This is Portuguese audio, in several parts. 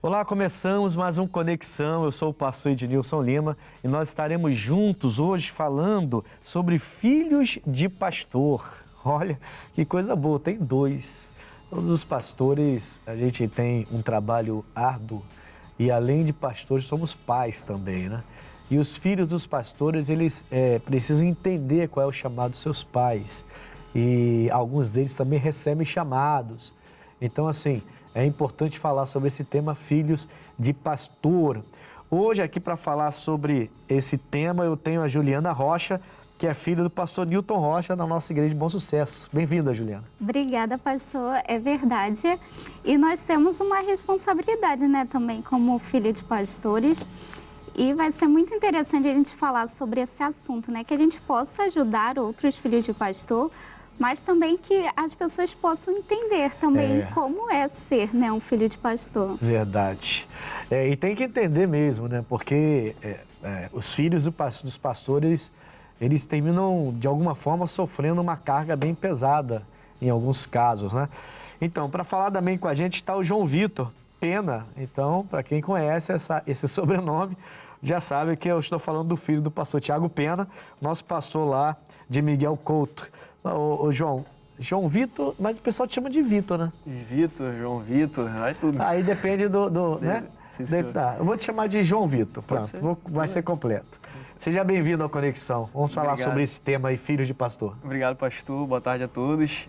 Olá, começamos mais um Conexão. Eu sou o pastor Ednilson Lima e nós estaremos juntos hoje falando sobre filhos de pastor. Olha, que coisa boa, tem dois. Todos os pastores, a gente tem um trabalho árduo e além de pastores, somos pais também, né? E os filhos dos pastores, eles precisam entender qual é o chamado dos seus pais. E alguns deles também recebem chamados. Então, assim, é importante falar sobre esse tema, filhos de pastor. Hoje, aqui para falar sobre esse tema, eu tenho a Juliana Rocha, que é filha do pastor Newton Rocha, da nossa igreja de Bom Sucesso. Bem-vinda, Juliana. Obrigada, pastor. É verdade. E nós temos uma responsabilidade, né, também, como filho de pastores. E vai ser muito interessante a gente falar sobre esse assunto, né, que a gente possa ajudar outros filhos de pastor, mas também que as pessoas possam entender também como é ser, né, um filho de pastor. Verdade. E tem que entender mesmo, né? Porque os filhos dos pastores, eles terminam, de alguma forma, sofrendo uma carga bem pesada, em alguns casos, né? Então, para falar também com a gente está o João Vitor Pena. Então, para quem conhece esse sobrenome, já sabe que eu estou falando do filho do pastor Tiago Pena, nosso pastor lá de Miguel Couto. Ô João Vitor, mas o pessoal te chama de Vitor, né? Vitor, João Vitor, vai tudo. Aí depende né? Tá, eu vou te chamar de João Vitor, pronto, vai ser completo. Seja bem-vindo ao Conexão. Vamos falar sobre esse tema aí, filho de pastor. Obrigado, pastor. Boa tarde a todos.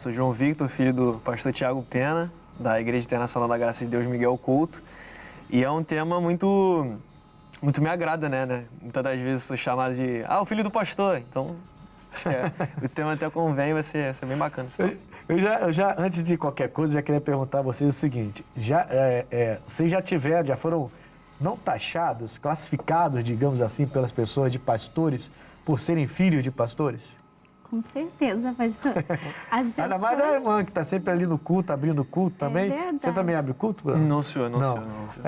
Sou João Vitor, filho do pastor Tiago Pena, da Igreja Internacional da Graça de Deus Miguel Couto. E é um tema muito me agrada, né? Muitas das vezes sou chamado de, o filho do pastor. Então, o tema até convém, vai ser bem bacana. Eu já, antes de qualquer coisa, já queria perguntar a vocês o seguinte, vocês já foram não taxados, classificados, digamos assim, pelas pessoas de pastores, por serem filhos de pastores? Com certeza, pastor. As pessoas... Ainda mais a irmã que está sempre ali no culto, abrindo o culto também. Verdade. Você também abre o culto, Bruno? Não, senhor.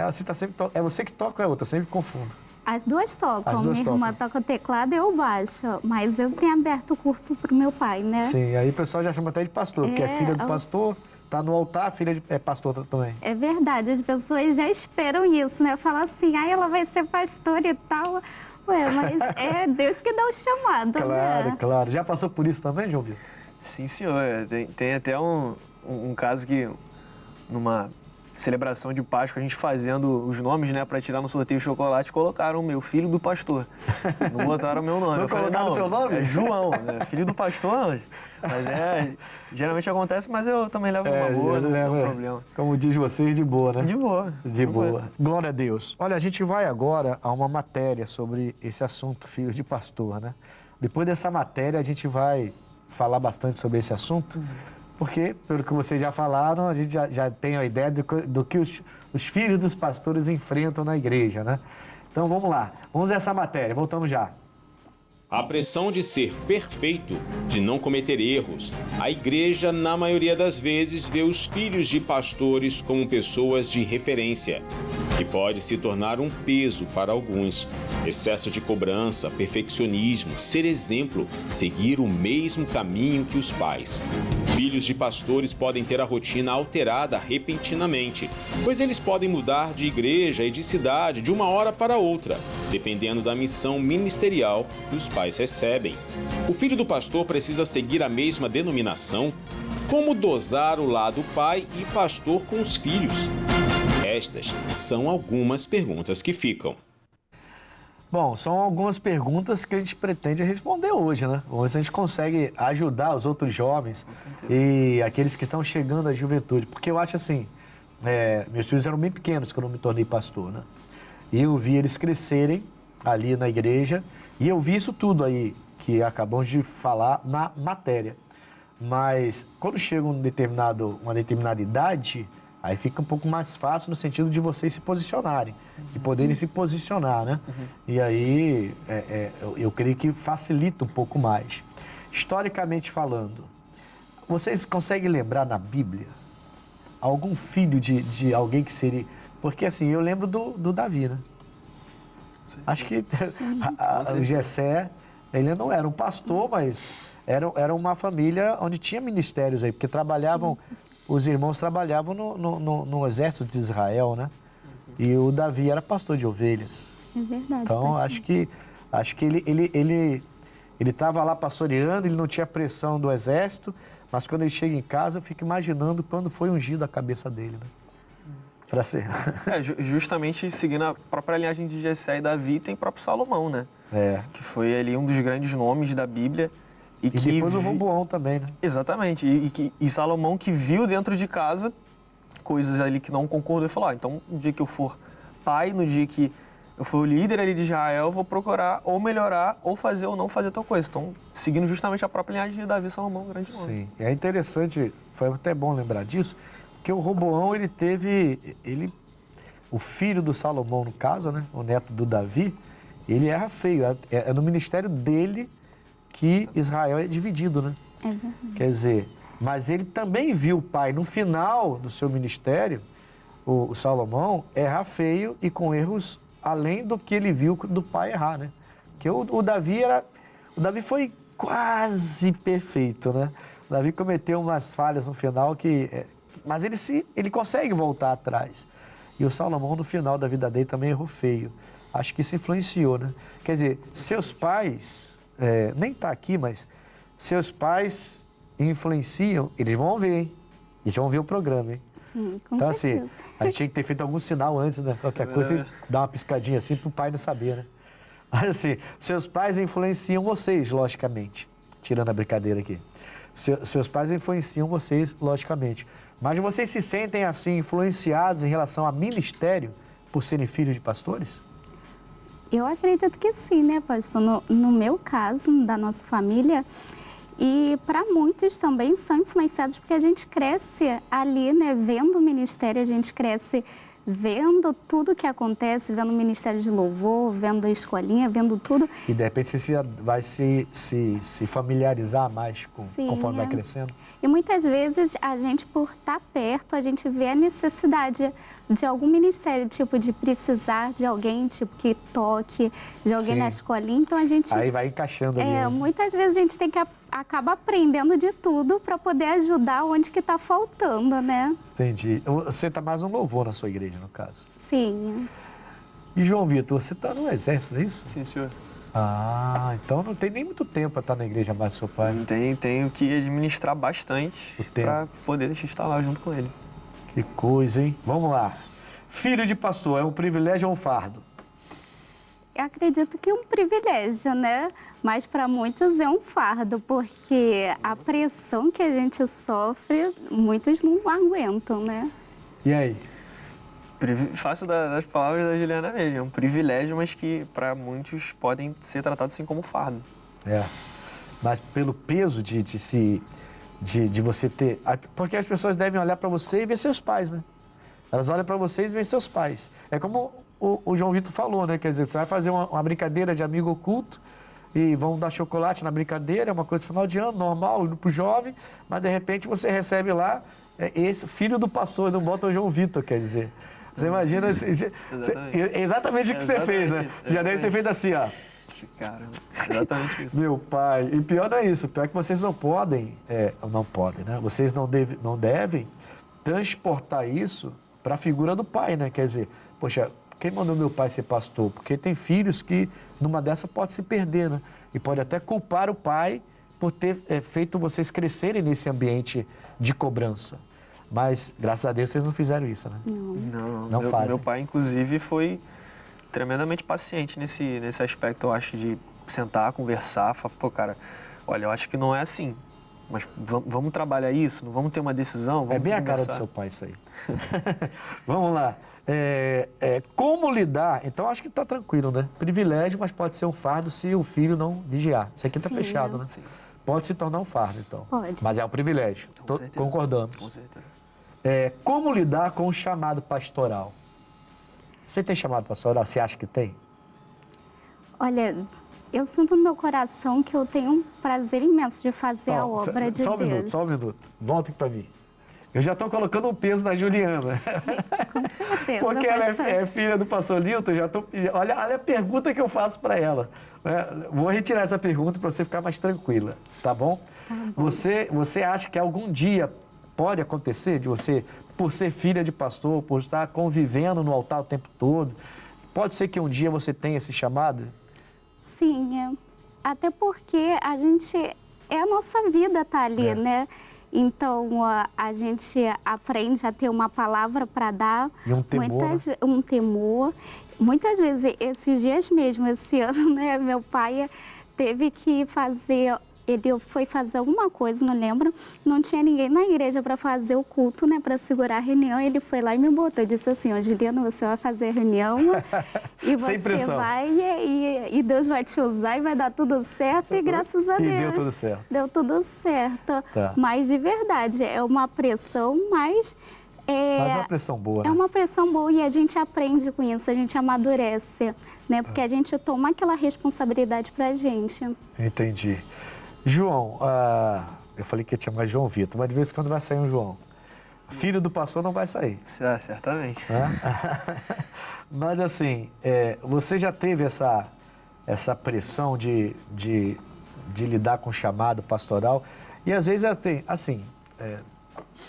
Você tá sempre é você que toca ou é outra? Eu sempre confundo. As duas tocam. As duas Minha irmã toca o teclado e eu baixo. Mas eu tenho aberto o culto para o meu pai, né? Sim, aí o pessoal já chama até de pastor, porque é filha do pastor, tá no altar, é pastor também. É verdade, as pessoas já esperam isso, né? Falar assim, ela vai ser pastora e tal. Ué, mas é Deus que dá o chamado, claro, né? Claro. Já passou por isso também, João Vitor? Sim, senhor. Tem até um caso que, numa celebração de Páscoa, a gente fazendo os nomes, né, para tirar no sorteio de chocolate, colocaram meu filho do pastor. Não botaram meu nome. Não colocaram o seu nome? É João, né? Filho do pastor. Mas geralmente acontece, mas eu também levo uma boa, não tem problema. Como diz vocês, de boa, né? De boa. De boa. Glória a Deus. Olha, a gente vai agora a uma matéria sobre esse assunto, filhos de pastor, né? Depois dessa matéria, a gente vai falar bastante sobre esse assunto, porque, pelo que vocês já falaram, a gente já tem a ideia do que os filhos dos pastores enfrentam na igreja, né? Então, vamos lá. Vamos a essa matéria. Voltamos já. A pressão de ser perfeito, de não cometer erros. A igreja, na maioria das vezes, vê os filhos de pastores como pessoas de referência, que pode se tornar um peso para alguns. Excesso de cobrança, perfeccionismo, ser exemplo, seguir o mesmo caminho que os pais. Filhos de pastores podem ter a rotina alterada repentinamente, pois eles podem mudar de igreja e de cidade de uma hora para outra, dependendo da missão ministerial que os pais recebem. O filho do pastor precisa seguir a mesma denominação? Como dosar o lado pai e pastor com os filhos? Estas são algumas perguntas que ficam. Bom, são algumas perguntas que a gente pretende responder hoje, né? Hoje a gente consegue ajudar os outros jovens e aqueles que estão chegando à juventude. Porque eu acho assim, meus filhos eram bem pequenos quando eu me tornei pastor, né? E eu vi eles crescerem ali na igreja e eu vi isso tudo aí que acabamos de falar na matéria. Mas quando chega uma determinada idade, aí fica um pouco mais fácil no sentido de vocês se posicionarem, de poderem se posicionar, né? E aí eu creio que facilita um pouco mais. Historicamente falando, vocês conseguem lembrar na Bíblia algum filho de alguém que seria... Porque assim, eu lembro do Davi, né? Sim. Acho que o Jessé, ele não era um pastor, mas era uma família onde tinha ministérios aí, porque trabalhavam, os irmãos trabalhavam no exército de Israel, né? E o Davi era pastor de ovelhas. É verdade, Então, pastor. acho que ele estava lá pastoreando, ele não tinha pressão do exército, mas quando ele chega em casa, eu fico imaginando quando foi ungido a cabeça dele, né? Para ser. Justamente seguindo a própria linhagem de Jessé e Davi, tem o próprio Salomão, né? É. Que foi ali um dos grandes nomes da Bíblia. E depois o Roboão também, né? Exatamente. E Salomão que viu dentro de casa coisas ali que não concordou e falou, então no dia que eu for pai, no dia que eu for o líder ali de Israel, eu vou procurar ou melhorar ou fazer ou não fazer tal coisa. Então, seguindo justamente a própria linhagem de Davi e Salomão, grande nome. Sim, é interessante, foi até bom lembrar disso, porque o Roboão, o filho do Salomão, no caso, né, o neto do Davi, ele erra feio. É no ministério dele que Israel é dividido, né? É verdade. Quer dizer, mas ele também viu o pai, no final do seu ministério, o Salomão, errar feio e com erros além do que ele viu do pai errar, né? Porque o Davi foi quase perfeito, né? O Davi cometeu umas falhas no final mas ele consegue voltar atrás. E o Salomão, no final da vida dele, também errou feio. Acho que isso influenciou, né? Quer dizer, seus pais, nem está aqui, mas seus pais influenciam, eles vão ver, hein? Eles vão ver o programa, hein? Sim, com Então, certeza. assim, a gente tinha que ter feito algum sinal antes, né? Qualquer coisa, dar uma piscadinha assim para o pai não saber, né? Mas, assim, seus pais influenciam vocês, logicamente. Tirando a brincadeira aqui. Seus pais influenciam vocês, logicamente. Mas vocês se sentem, assim, influenciados em relação a ministério por serem filhos de pastores? Eu acredito que sim, né, pastor? No meu caso, da nossa família, e para muitos também são influenciados porque a gente cresce ali, né, vendo o ministério, a gente cresce vendo tudo que acontece, vendo o ministério de louvor, vendo a escolinha, vendo tudo. E de repente você vai se familiarizar mais conforme vai crescendo. E muitas vezes a gente, por estar perto, a gente vê a necessidade de algum ministério, tipo, de precisar de alguém, tipo, que toque, de alguém na escolinha. Então a gente... Aí vai encaixando ali. Né? Muitas vezes a gente tem que acabar aprendendo de tudo para poder ajudar onde que está faltando, né? Entendi. Você está mais um louvor na sua igreja, no caso. Sim. E João Vitor, você está no exército, não é isso? Sim, senhor. Ah, então não tem nem muito tempo para estar na igreja mais do seu pai. Tenho que administrar bastante para poder estar lá junto com ele. Que coisa, hein? Vamos lá. Filho de pastor, é um privilégio ou um fardo? Eu acredito que é um privilégio, né? Mas para muitos é um fardo, porque a pressão que a gente sofre, muitos não aguentam, né? E aí? Faço das palavras da Juliana mesmo. É um privilégio, mas que para muitos podem ser tratados assim como fardo. Mas pelo peso de você ter... Porque as pessoas devem olhar para você e ver seus pais, né? Elas olham para vocês e veem seus pais. É como o João Vitor falou, né? Quer dizer, você vai fazer uma brincadeira de amigo oculto e vão dar chocolate na brincadeira, é uma coisa final de ano, normal, indo pro jovem, mas de repente você recebe lá esse filho do pastor, não bota o João Vitor, quer dizer. Você imagina... Exatamente o que você fez, né? Você já deve ter feito assim, ó. Cara, exatamente isso. Meu pai. E pior não é isso. Pior é que vocês não podem... não podem, né? Vocês não devem transportar isso para a figura do pai, né? Quer dizer, poxa, quem mandou meu pai ser pastor? Porque tem filhos que, numa dessa, pode se perder, né? E pode até culpar o pai por ter feito vocês crescerem nesse ambiente de cobrança. Mas, graças a Deus, vocês não fizeram isso, né? Não fazem. Meu pai, inclusive, foi tremendamente paciente nesse aspecto, eu acho, de sentar, conversar, falar, pô, cara, olha, eu acho que não é assim, mas vamos trabalhar isso, não vamos ter uma decisão, vamos bem a cara do seu pai isso aí. Vamos lá. Como lidar? Então, acho que está tranquilo, né? Privilégio, mas pode ser um fardo se o filho não vigiar. Isso aqui está fechado, né? Sim. Pode se tornar um fardo, então. Pode. Mas é um privilégio. Com certeza. Concordamos. Com certeza. Como lidar com o chamado pastoral? Você tem chamado pastoral? Você acha que tem? Olha, eu sinto no meu coração que eu tenho um prazer imenso de fazer a obra de Deus. Só um minuto. Volta aqui para mim. Eu já estou colocando um peso na Juliana. Com certeza. Porque ela é filha do pastor Lilton. Olha a pergunta que eu faço para ela. Vou retirar essa pergunta para você ficar mais tranquila, tá bom? Tá bom. Você acha que algum dia pode acontecer de você, por ser filha de pastor, por estar convivendo no altar o tempo todo, pode ser que um dia você tenha esse chamado? Sim, até porque a gente, a nossa vida tá ali, né? Então, a gente aprende a ter uma palavra para dar. E um temor, um temor. Muitas vezes, esses dias mesmo, esse ano, né, meu pai teve que fazer... Ele foi fazer alguma coisa, não lembro. Não tinha ninguém na igreja para fazer o culto, né? Para segurar a reunião. Ele foi lá e me botou. Disse assim, ó, Juliana, você vai fazer a reunião e Sem você pressão. vai e Deus vai te usar e vai dar tudo certo. E graças a Deus. Deu tudo certo. Deu tudo certo. Tá. Mas de verdade, é uma pressão, mas... Mas é uma pressão boa, né? É uma pressão boa e a gente aprende com isso, a gente amadurece, né? Porque a gente toma aquela responsabilidade pra gente. Entendi. João, eu falei que ia te chamar João Vitor, mas de vez em quando vai sair um João. Filho do pastor não vai sair. Certamente. Né? Mas assim, você já teve essa pressão de lidar com o chamado pastoral? E às vezes assim,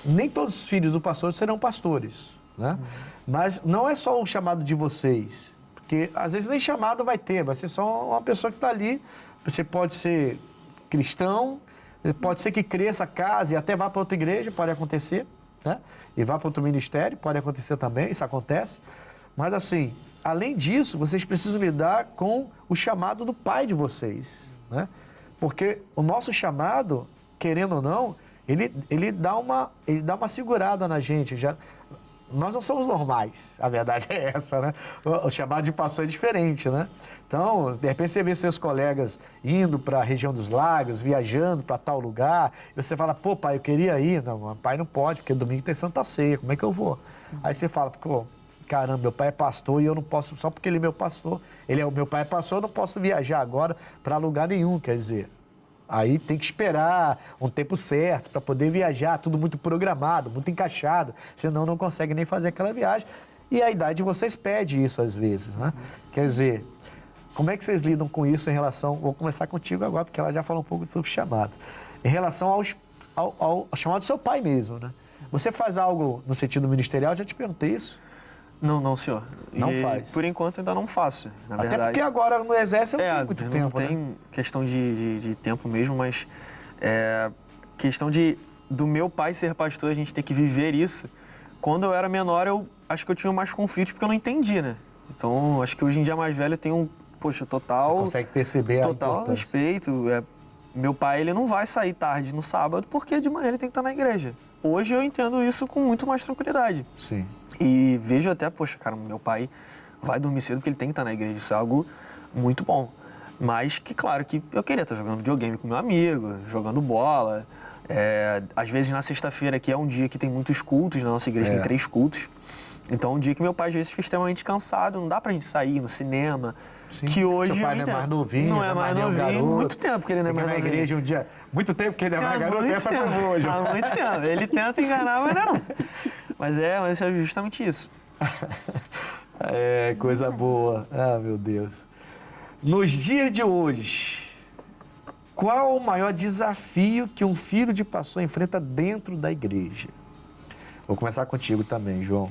nem todos os filhos do pastor serão pastores, né? Mas não é só o chamado de vocês, porque às vezes nem chamado vai ser só uma pessoa que está ali. Você pode ser cristão, pode ser que cresça, case e até vá para outra igreja, pode acontecer, né? E vá para outro ministério, pode acontecer também, isso acontece. Mas assim, além disso, vocês precisam lidar com o chamado do pai de vocês, né? Porque o nosso chamado, querendo ou não, ele dá uma segurada na gente. Nós não somos normais, a verdade é essa, né? O chamado de pastor é diferente, né? Então, de repente você vê seus colegas indo para a região dos lagos, viajando para tal lugar, e você fala, pô, pai, eu queria ir. Não, pai não pode, porque domingo tem Santa Ceia, como é que eu vou? Aí você fala, pô, caramba, meu pai é pastor e eu não posso, só porque ele é meu pastor, meu pai é pastor, eu não posso viajar agora para lugar nenhum, quer dizer. Aí tem que esperar um tempo certo para poder viajar, tudo muito programado, muito encaixado, senão não consegue nem fazer aquela viagem. E a idade de vocês pede isso às vezes, né? Quer dizer, como é que vocês lidam com isso em relação... Vou começar contigo agora, porque ela já falou um pouco sobre o chamado. Em relação ao chamado do seu pai mesmo, né? Você faz algo no sentido ministerial? Já te perguntei isso. Não, senhor. Não faz? Por enquanto ainda não faço, na verdade. Até porque agora no exército não tem muito tempo, não tem né? questão de tempo mesmo, mas questão do meu pai ser pastor, a gente ter que viver isso. Quando eu era menor, eu acho que eu tinha mais conflitos porque eu não entendi, né? Então, acho que hoje em dia mais velho eu tenho total... Consegue perceber total respeito. Meu pai, ele não vai sair tarde no sábado porque de manhã ele tem que estar na igreja. Hoje eu entendo isso com muito mais tranquilidade. Sim. E vejo até, poxa, cara, meu pai vai dormir cedo porque ele tem que estar na igreja. Isso é algo muito bom. Mas que, claro, que eu queria estar jogando videogame com meu amigo, jogando bola. Às vezes na sexta-feira, que é um dia que tem muitos cultos, na nossa igreja tem 3 cultos. Então, um dia que meu pai às vezes fica extremamente cansado, não dá pra gente sair no cinema. Sim. Que hoje seu pai não é mais novinho, não é mais novinho, muito tempo que ele não é mais na novinho. igreja um dia, muito tempo que ele é mais garoto, essa foi boa hoje. Há muito tempo. Ele tenta enganar, mas não. Mas é justamente isso. Coisa boa. Ah, meu Deus. Nos dias de hoje, qual o maior desafio que um filho de pastor enfrenta dentro da igreja? Vou começar contigo também, João.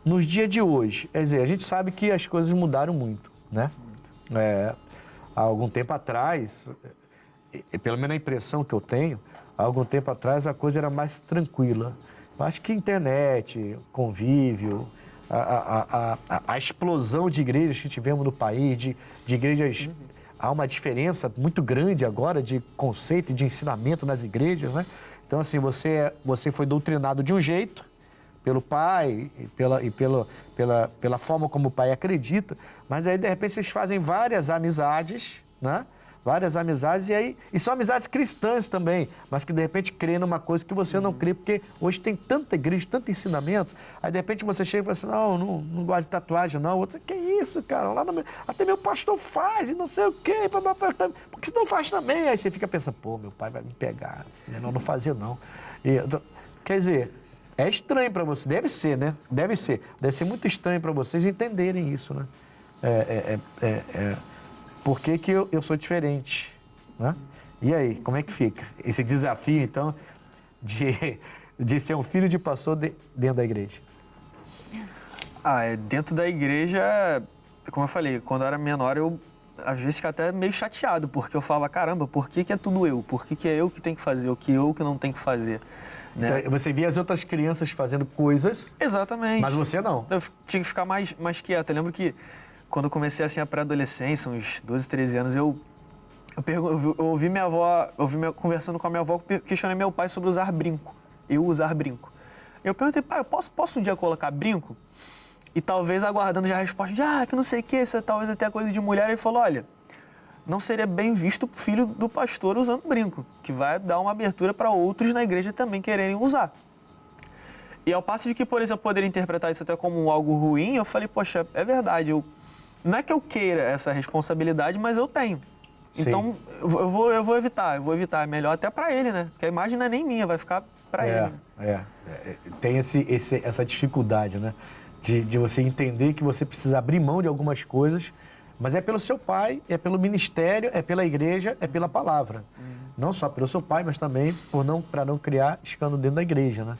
Nos dias de hoje, quer dizer, a gente sabe que as coisas mudaram muito, né? Há algum tempo atrás, pelo menos a impressão que eu tenho, há algum tempo atrás a coisa era mais tranquila. Eu acho que internet, convívio, a explosão de igrejas que tivemos no país, de igrejas, há uma diferença muito grande agora de conceito e de ensinamento nas igrejas, né? Então, assim, você foi doutrinado de um jeito, pelo pai e pela forma como o pai acredita, mas aí, de repente, vocês fazem várias amizades, né? Várias amizades, e são amizades cristãs também, mas que de repente crê numa coisa que você não crê, porque hoje tem tanta igreja, tanto ensinamento, aí de repente você chega e fala assim, não gosto de tatuagem não, outra, que isso, cara, até meu pastor faz e não sei o quê, por que você não faz também? Aí você fica pensando, pô, meu pai vai me pegar, melhor não fazer não. Quer dizer, é estranho para você, deve ser, né? Deve ser muito estranho para vocês entenderem isso, né? Por que eu sou diferente, né? E aí, como é que fica? Esse desafio, então, de ser um filho de pastor dentro da igreja? Dentro da igreja, como eu falei, quando eu era menor, eu às vezes ficava até meio chateado, porque eu falava, caramba, por que é tudo eu? Por que é eu que tenho que fazer, o que eu que não tenho que fazer? Né? Então, você via as outras crianças fazendo coisas, Exatamente. mas você não. Eu tinha que ficar mais quieto. Eu lembro que quando eu comecei assim a pré-adolescência, uns 12, 13 anos, eu ouvi minha avó, conversando com a minha avó, questionei meu pai sobre usar brinco. Eu usar brinco. Eu perguntei, pai, eu posso um dia colocar brinco? E talvez aguardando já a resposta de, que não sei o que, isso é talvez até coisa de mulher. Ele falou, olha, não seria bem visto o filho do pastor usando brinco, que vai dar uma abertura para outros na igreja também quererem usar. E ao passo de que, por exemplo, poderia interpretar isso até como algo ruim, eu falei, poxa, é verdade, não é que eu queira essa responsabilidade, mas eu tenho. Sim. Então, eu vou evitar, é melhor até para ele, né? Porque a imagem não é nem minha, vai ficar para ele. Tem essa dificuldade, né? De você entender que você precisa abrir mão de algumas coisas, mas é pelo seu pai, é pelo ministério, é pela igreja, é pela palavra. Não só pelo seu pai, mas também para não criar escândalo dentro da igreja, né?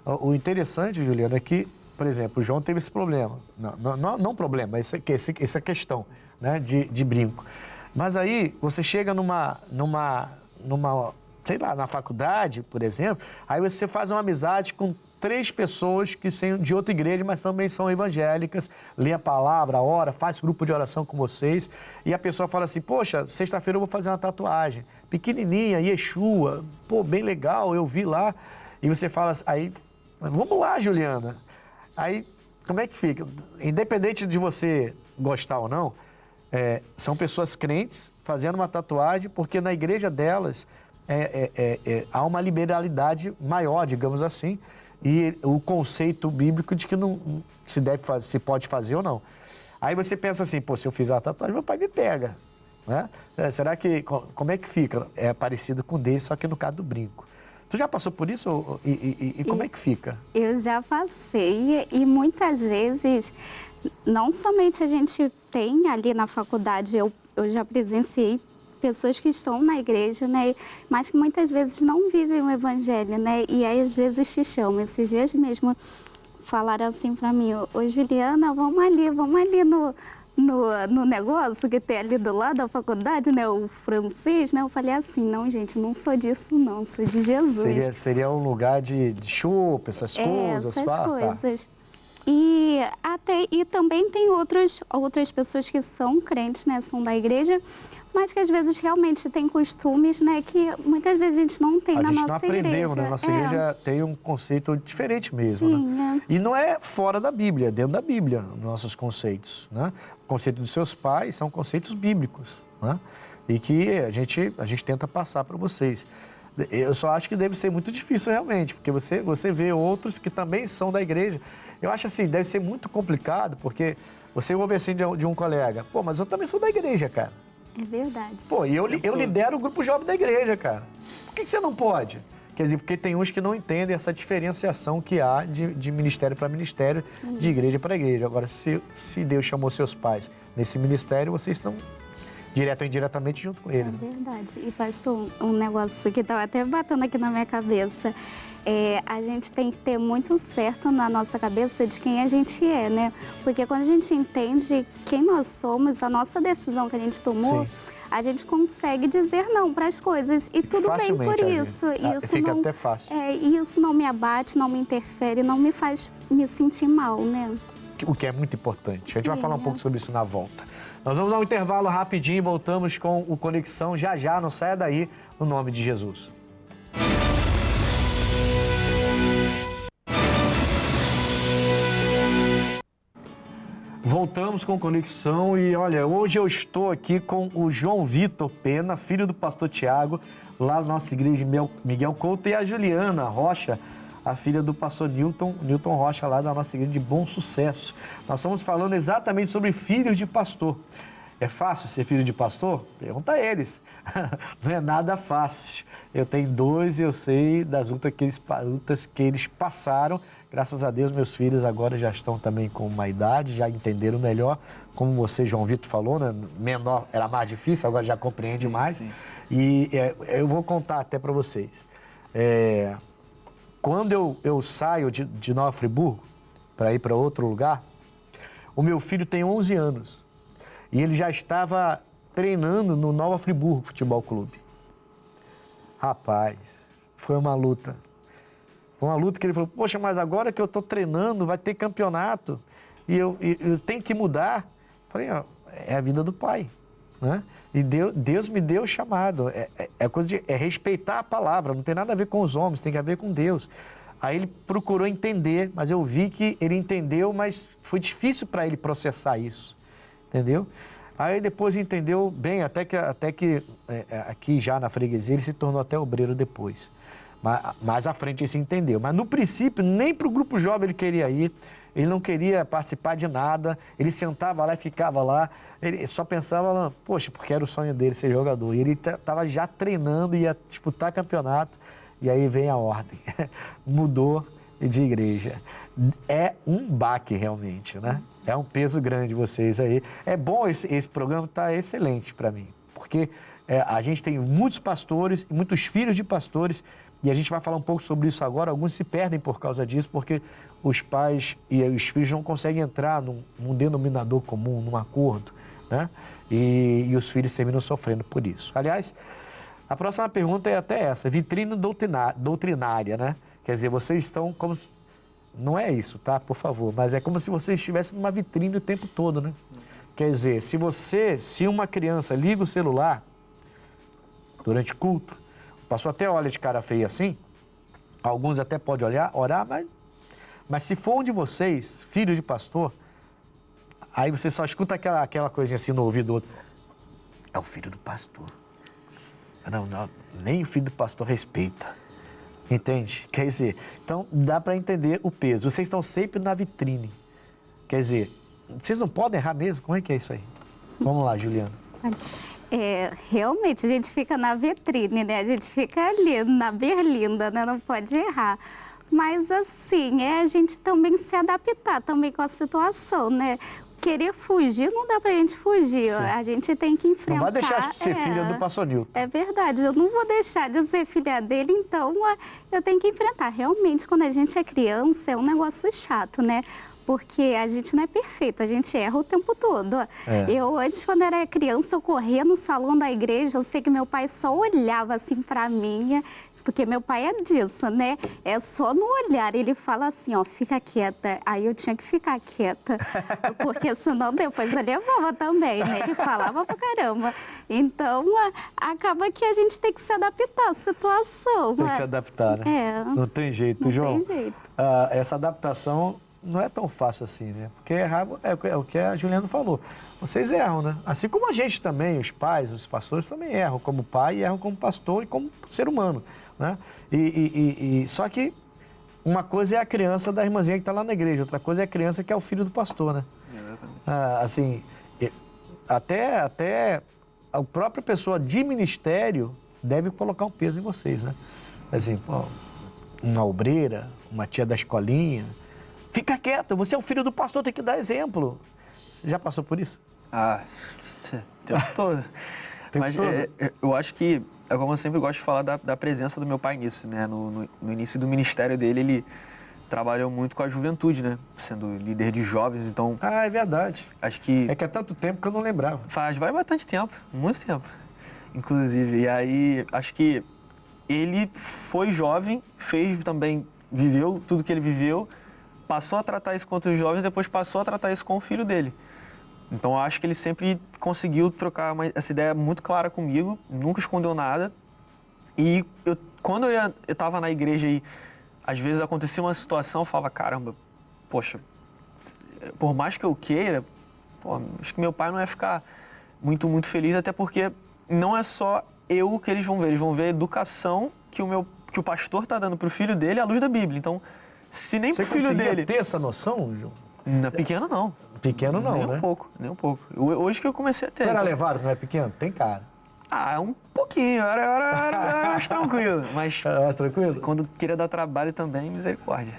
O interessante, Juliana, é que, por exemplo, o João teve esse problema. Não problema, essa questão, né, de brinco. Mas aí você chega numa sei lá, na faculdade, por exemplo, aí você faz uma amizade com 3 pessoas que são de outra igreja, mas também são evangélicas, lê a palavra, ora, faz grupo de oração com vocês, e a pessoa fala assim, poxa, sexta-feira eu vou fazer uma tatuagem, pequenininha, Yeshua, pô, bem legal, eu vi lá, e você fala aí, vamos lá, Juliana. Aí, como é que fica? Independente de você gostar ou não, são pessoas crentes fazendo uma tatuagem, porque na igreja delas há uma liberalidade maior, digamos assim, e o conceito bíblico de que não se pode fazer ou não. Aí você pensa assim, pô, se eu fizer a tatuagem, meu pai me pega, né? Será que, como é que fica? É parecido com o dele, só que no caso do brinco. Tu já passou por isso e como é que fica? Eu já passei e muitas vezes, não somente a gente tem ali na faculdade, eu já presenciei pessoas que estão na igreja, né, mas que muitas vezes não vivem o evangelho, né, e aí às vezes te chamam. Esses dias mesmo falaram assim para mim, ô Juliana, vamos ali no negócio que tem ali do lado da faculdade, né, o francês, né, eu falei assim, não gente, não sou disso não, sou de Jesus. Seria um lugar de chopp, essas coisas. Essas coisas. Tá. E também tem outras pessoas que são crentes, né, são da igreja, mas que às vezes realmente tem costumes, né, que muitas vezes a gente não tem na nossa igreja. A gente não aprendeu, né? Nossa igreja tem um conceito diferente mesmo, Sim, né? E não é fora da Bíblia, é dentro da Bíblia, nossos conceitos, né? O conceito dos seus pais são conceitos bíblicos, né? E que a gente tenta passar para vocês. Eu só acho que deve ser muito difícil realmente, porque você vê outros que também são da igreja. Eu acho assim, deve ser muito complicado, porque você ouve assim de um colega, pô, mas eu também sou da igreja, cara. É verdade. Pô, e eu lidero o grupo jovem da igreja, cara. Por que você não pode? Quer dizer, porque tem uns que não entendem essa diferenciação que há de ministério para ministério, sim, de igreja para igreja. Agora, se Deus chamou seus pais nesse ministério, vocês estão direto ou indiretamente junto com eles. É verdade. E, pastor, um negócio que estava até batendo aqui na minha cabeça. A gente tem que ter muito certo na nossa cabeça de quem a gente é, né? Porque quando a gente entende quem nós somos, a nossa decisão que a gente tomou, sim, a gente consegue dizer não para as coisas. E tudo bem por isso. Isso fica não, até fácil. E isso não me abate, não me interfere, não me faz me sentir mal, né? O que é muito importante. A gente vai Sim, falar um pouco sobre isso na volta. Nós vamos a um intervalo rapidinho e voltamos com o Conexão já, não saia daí, no nome de Jesus. Voltamos com Conexão e olha, hoje eu estou aqui com o João Vitor Pena, filho do pastor Tiago, lá na nossa igreja Miguel Couto, e a Juliana Rocha, a filha do pastor Newton Rocha, lá da nossa igreja de Bom Sucesso. Nós estamos falando exatamente sobre filhos de pastor. É fácil ser filho de pastor? Pergunta a eles. Não é nada fácil. Eu tenho 2 e eu sei das lutas que eles passaram. Graças a Deus, meus filhos agora já estão também com uma idade, já entenderam melhor. Como você, João Vitor, falou, né? Menor era mais difícil, agora já compreende mais. Sim. E eu vou contar até para vocês. quando eu saio de Nova Friburgo para ir para outro lugar, o meu filho tem 11 anos e ele já estava treinando no Nova Friburgo Futebol Clube. Rapaz, foi uma luta. Foi uma luta que ele falou, poxa, mas agora que eu estou treinando, vai ter campeonato e eu tenho que mudar. Falei, ó, é a vida do pai, né? E Deus me deu o chamado. É respeitar a palavra, não tem nada a ver com os homens, tem a ver com Deus. Aí ele procurou entender, mas eu vi que ele entendeu, mas foi difícil para ele processar isso, entendeu? Aí depois entendeu bem, até que aqui já na freguesia ele se tornou até obreiro depois. Mais à frente ele se entendeu. Mas no princípio, nem para o grupo jovem ele queria ir, ele não queria participar de nada, ele sentava lá e ficava lá, ele só pensava, poxa, porque era o sonho dele ser jogador. E ele estava já treinando, ia disputar campeonato, e aí vem a ordem. Mudou de igreja. É um baque realmente, né? É um peso grande vocês aí. É bom esse programa, está excelente para mim, porque a gente tem muitos pastores e muitos filhos de pastores, e a gente vai falar um pouco sobre isso agora. Alguns se perdem por causa disso, porque os pais e os filhos não conseguem entrar num denominador comum, num acordo, né? E os filhos terminam sofrendo por isso. Aliás, a próxima pergunta é até essa, vitrine doutrinária, né? Quer dizer, vocês estão como... Não é isso, tá? Por favor, mas é como se vocês estivessem numa vitrine o tempo todo, né? Quer dizer, se uma criança liga o celular durante culto, o pastor até olha de cara feia assim, alguns até podem orar, mas se for um de vocês, filho de pastor, aí você só escuta aquela coisinha assim no ouvido do outro. É o filho do pastor. Não, nem o filho do pastor respeita. Entende? Quer dizer, então dá para entender o peso. Vocês estão sempre na vitrine. Quer dizer, vocês não podem errar mesmo? Como é que é isso aí? Vamos lá, Juliana. Realmente, a gente fica na vitrine, né? A gente fica ali, na berlinda, né? Não pode errar. Mas, assim, a gente também se adaptar também com a situação, né? Querer fugir, não dá pra gente fugir. Sim. A gente tem que enfrentar. Não vai deixar de ser filha do pastor Nilton. É verdade, eu não vou deixar de ser filha dele, então eu tenho que enfrentar. Realmente, quando a gente é criança, é um negócio chato, né? Porque a gente não é perfeito, a gente erra o tempo todo. Eu, antes, quando era criança, eu corria no salão da igreja, eu sei que meu pai só olhava assim pra mim, porque meu pai é disso, né? É só no olhar, ele fala assim, ó, fica quieta. Aí eu tinha que ficar quieta, porque senão depois eu levava também, né? Ele falava pra caramba. Então, acaba que a gente tem que se adaptar à situação. Tem que se adaptar, né? Não tem jeito, não João. Não tem jeito. Essa adaptação não é tão fácil assim, né? Porque errar é o que a Juliana falou. Vocês erram, né? Assim como a gente também, os pais, os pastores também erram como pai, e erram como pastor e como ser humano, né? Só que uma coisa é a criança da irmãzinha que está lá na igreja, outra coisa é a criança que é o filho do pastor, né? Assim, até a própria pessoa de ministério deve colocar um peso em vocês, né? Assim, uma obreira, uma tia da escolinha, fica quieto, você é o filho do pastor, tem que dar exemplo. Já passou por isso? O tempo todo. Mas eu acho que, como eu sempre gosto de falar da presença do meu pai nisso, né? No início do ministério dele, ele trabalhou muito com a juventude, né? Sendo líder de jovens, então... É verdade. Acho que... É que é tanto tempo que eu não lembrava. Vai bastante tempo, muito tempo, inclusive. E aí, acho que ele foi jovem, viveu tudo que ele viveu, passou a tratar isso com outros jovens, depois passou a tratar isso com o filho dele. Então, eu acho que ele sempre conseguiu trocar essa ideia muito clara comigo, nunca escondeu nada. E quando eu estava na igreja e às vezes acontecia uma situação, eu falava, caramba, poxa, por mais que eu queira, acho que meu pai não ia ficar muito, muito feliz, até porque não é só eu que eles vão ver a educação que o pastor está dando para o filho dele à luz da Bíblia. Então, se nem pro filho dele... Você ter essa noção, João? Pequeno não. Pequeno não, nem né? Nem um pouco. Hoje que eu comecei a ter. Você era levado quando era pequeno? Tem cara. Um pouquinho. Era mais tranquilo. Mas era mais tranquilo? Quando queria dar trabalho também, misericórdia.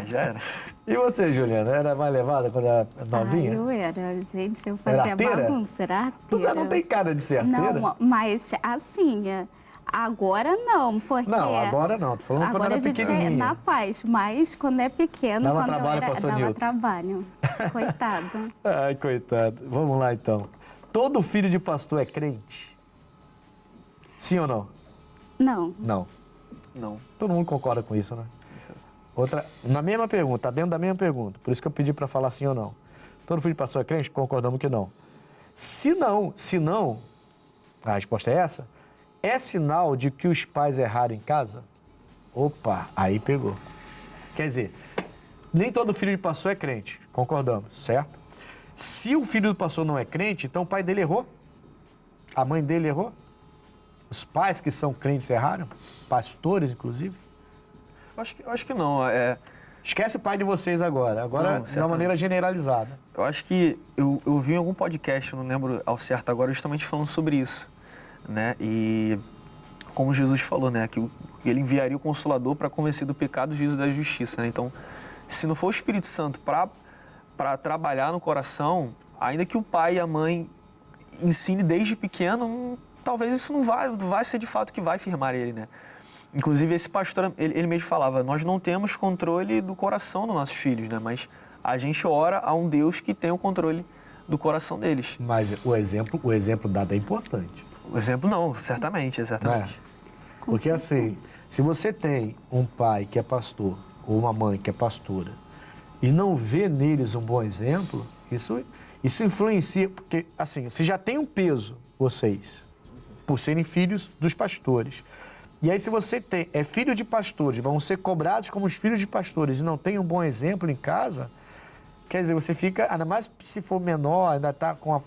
Já era. E você, Juliana? Era mais levada quando era novinha? Eu era, gente. Eu fazia bagunça. Era arteira. Tu não tem cara de ser arteira? Não, mas assim... Agora não, porque... Não, agora não. Tô falando quando agora era a gente pequenininha. é na paz, mas quando é pequeno, Dava quando trabalho, eu era, pastor dava Nilton. trabalho. Coitado. Ai, coitado. Vamos lá, então. Todo filho de pastor é crente? Sim ou não? Não. Não. Não. Todo mundo concorda com isso, né? Outra, na mesma pergunta, tá dentro da mesma pergunta. Por isso que eu pedi para falar sim ou não. Todo filho de pastor é crente? Concordamos que não. Se não, a resposta é essa, é sinal de que os pais erraram em casa? Opa, aí pegou. Quer dizer, nem todo filho de pastor é crente, concordamos, certo? Se o filho do pastor não é crente, então o pai dele errou? A mãe dele errou? Os pais que são crentes erraram? Pastores, inclusive? Eu acho que não. Esquece o pai de vocês agora. Agora, Não, de uma maneira generalizada. Eu acho que eu vi em algum podcast, eu não lembro ao certo agora, justamente falando sobre isso, né? E como Jesus falou, né? Que ele enviaria o Consolador para convencer do pecado, do juízo e da justiça, né? Então, se não for o Espírito Santo para trabalhar no coração, ainda que o pai e a mãe ensine desde pequeno, talvez isso não vai ser de fato que vai firmar ele, né? Inclusive, esse pastor, ele mesmo falava, nós não temos controle do coração dos nossos filhos, né? Mas a gente ora a um Deus que tem o controle do coração deles. Mas o exemplo dado é importante. O exemplo não, certamente, exatamente. Com Porque assim, certeza. se você tem um pai que é pastor ou uma mãe que é pastora e não vê neles um bom exemplo, isso influencia, porque assim, você já tem um peso, vocês, por serem filhos dos pastores. E aí se você é filho de pastores, vão ser cobrados como os filhos de pastores e não tem um bom exemplo em casa, quer dizer, você fica, ainda mais se for menor, ainda está com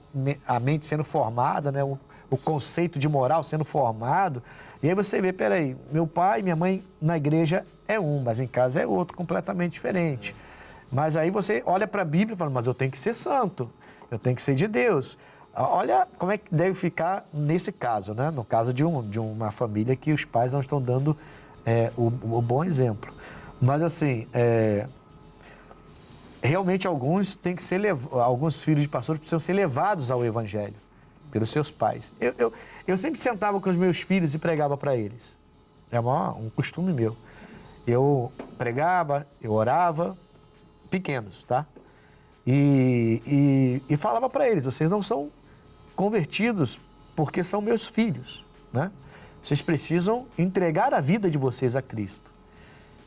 a mente sendo formada, né? O conceito de moral sendo formado. E aí você vê, peraí, meu pai e minha mãe na igreja é um, mas em casa é outro, completamente diferente. Mas aí você olha para a Bíblia e fala, mas eu tenho que ser santo, eu tenho que ser de Deus. Olha como é que deve ficar nesse caso, né? No caso de uma família que os pais não estão dando o bom exemplo. Mas assim, realmente alguns filhos de pastores precisam ser levados ao Evangelho pelos seus pais. Eu sempre sentava com os meus filhos e pregava para eles. É um costume meu. Eu pregava, eu orava, pequenos, tá? E falava para eles, vocês não são convertidos porque são meus filhos, né? Vocês precisam entregar a vida de vocês a Cristo.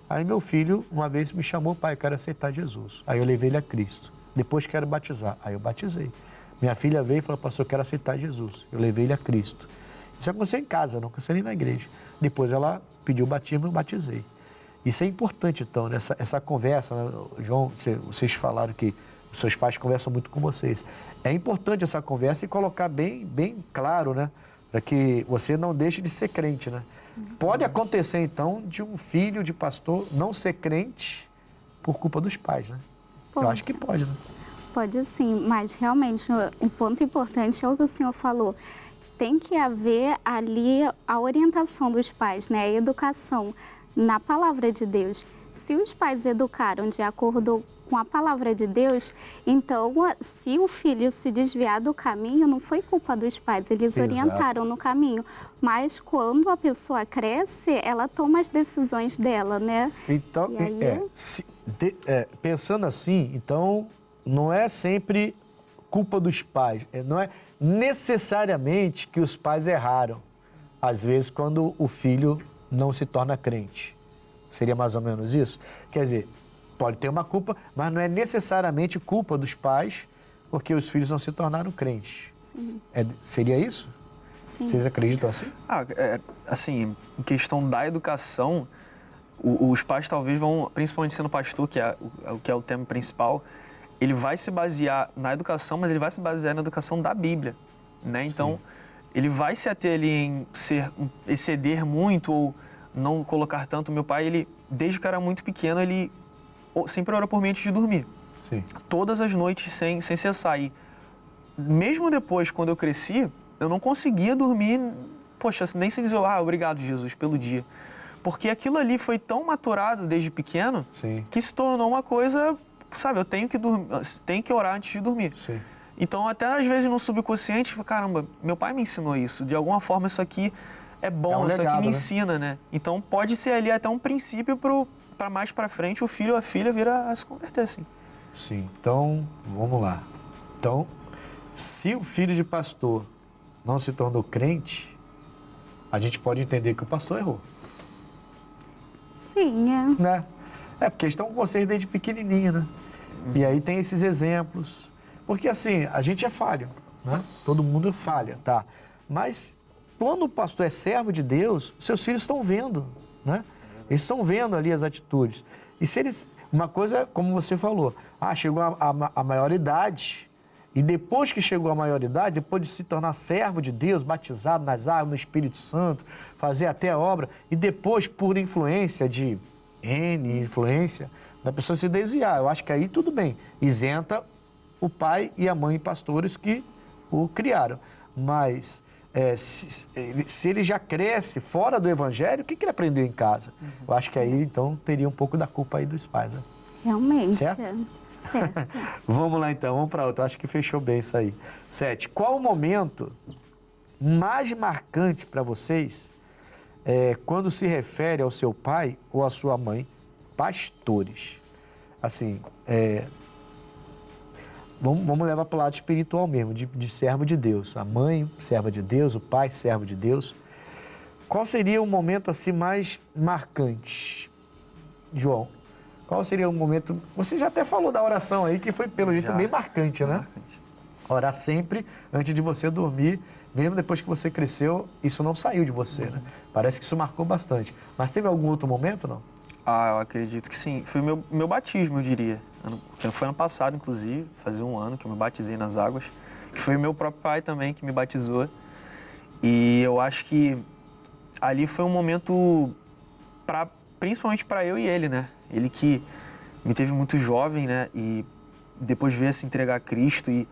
Aí meu filho uma vez me chamou, pai, eu quero aceitar Jesus. Aí eu levei ele a Cristo. Depois quero batizar. Aí eu batizei. Minha filha veio e falou, pastor, eu quero aceitar Jesus. Eu levei ele a Cristo. Isso aconteceu em casa, não aconteceu nem na igreja. Depois ela pediu o batismo e eu batizei. Isso é importante, então, essa conversa, né? João, vocês falaram que os seus pais conversam muito com vocês. É importante essa conversa e colocar bem claro, né? Para que você não deixe de ser crente, né? Sim. Pode acontecer, então, de um filho de pastor não ser crente por culpa dos pais, né? Pode. Eu acho que pode, né? Pode sim, mas realmente um ponto importante é o que o senhor falou. Tem que haver ali a orientação dos pais, né? A educação na palavra de Deus. Se os pais educaram de acordo com a palavra de Deus, então, se o filho se desviar do caminho, não foi culpa dos pais, eles orientaram no caminho. Mas quando a pessoa cresce, ela toma as decisões dela, né? Então, pensando assim, então, não é sempre culpa dos pais, não é necessariamente que os pais erraram, às vezes, quando o filho não se torna crente. Seria mais ou menos isso? Quer dizer, pode ter uma culpa, mas não é necessariamente culpa dos pais porque os filhos não se tornaram crentes. Sim. Seria isso? Sim. Vocês acreditam assim? Assim, em questão da educação, os pais talvez vão, principalmente sendo pastor, que é o tema principal, ele vai se basear na educação, mas ele vai se basear na educação da Bíblia, né? Então, ele vai se ater ali em exceder muito ou não colocar tanto. Meu pai, ele, desde que era muito pequeno, ele sempre ora por mim antes de dormir. Sim. Todas as noites, sem cessar. E mesmo depois, quando eu cresci, eu não conseguia dormir, poxa, nem se dizer, obrigado, Jesus, pelo dia. Porque aquilo ali foi tão maturado desde pequeno, Sim. que se tornou uma coisa, sabe, eu tenho que orar antes de dormir. Sim. Então, até às vezes no subconsciente, caramba, meu pai me ensinou isso. De alguma forma, isso aqui é bom, um isso aqui legado, me né? ensina, né? Então pode ser ali até um princípio para mais para frente o filho ou a filha vir a se converter, assim. Sim, então, vamos lá. Então, se o filho de pastor não se tornou crente, a gente pode entender que o pastor errou, Sim, né? É, porque eles estão com vocês desde pequenininho, né? E aí tem esses exemplos. Porque, assim, a gente é falho, né? Todo mundo falha, tá? Mas quando o pastor é servo de Deus, seus filhos estão vendo, né? Eles estão vendo ali as atitudes. E se eles... Uma coisa, como você falou, chegou a maioridade, e depois que chegou a maioridade, depois de se tornar servo de Deus, batizado nas águas, no Espírito Santo, fazer até a obra, e depois, por influência de influência, da pessoa se desviar. Eu acho que aí tudo bem, isenta o pai e a mãe pastores que o criaram. Mas se ele já cresce fora do evangelho, o que ele aprendeu em casa? Eu acho que aí, então, teria um pouco da culpa aí dos pais, né? realmente. Certo? Certo. Vamos lá então, vamos para outro. Acho que fechou bem isso aí. 7. Qual o momento mais marcante para vocês quando se refere ao seu pai ou à sua mãe, pastores? Assim, vamos levar para o lado espiritual mesmo, de servo de Deus. A mãe, serva de Deus, o pai, servo de Deus. Qual seria o momento assim mais marcante, João? Qual seria o momento... Você já até falou da oração aí, que foi, pelo jeito, bem marcante, né? Marcante. Orar sempre antes de você dormir, mesmo depois que você cresceu, isso não saiu de você, né? Parece que isso marcou bastante. Mas teve algum outro momento, não? Eu acredito que sim. Foi meu batismo, eu diria. Foi ano passado, inclusive, fazia um ano que eu me batizei nas águas, que foi meu próprio pai também que me batizou. E eu acho que ali foi um momento, principalmente para eu e ele, né? Ele que me teve muito jovem, né? E depois veio a se entregar a Cristo e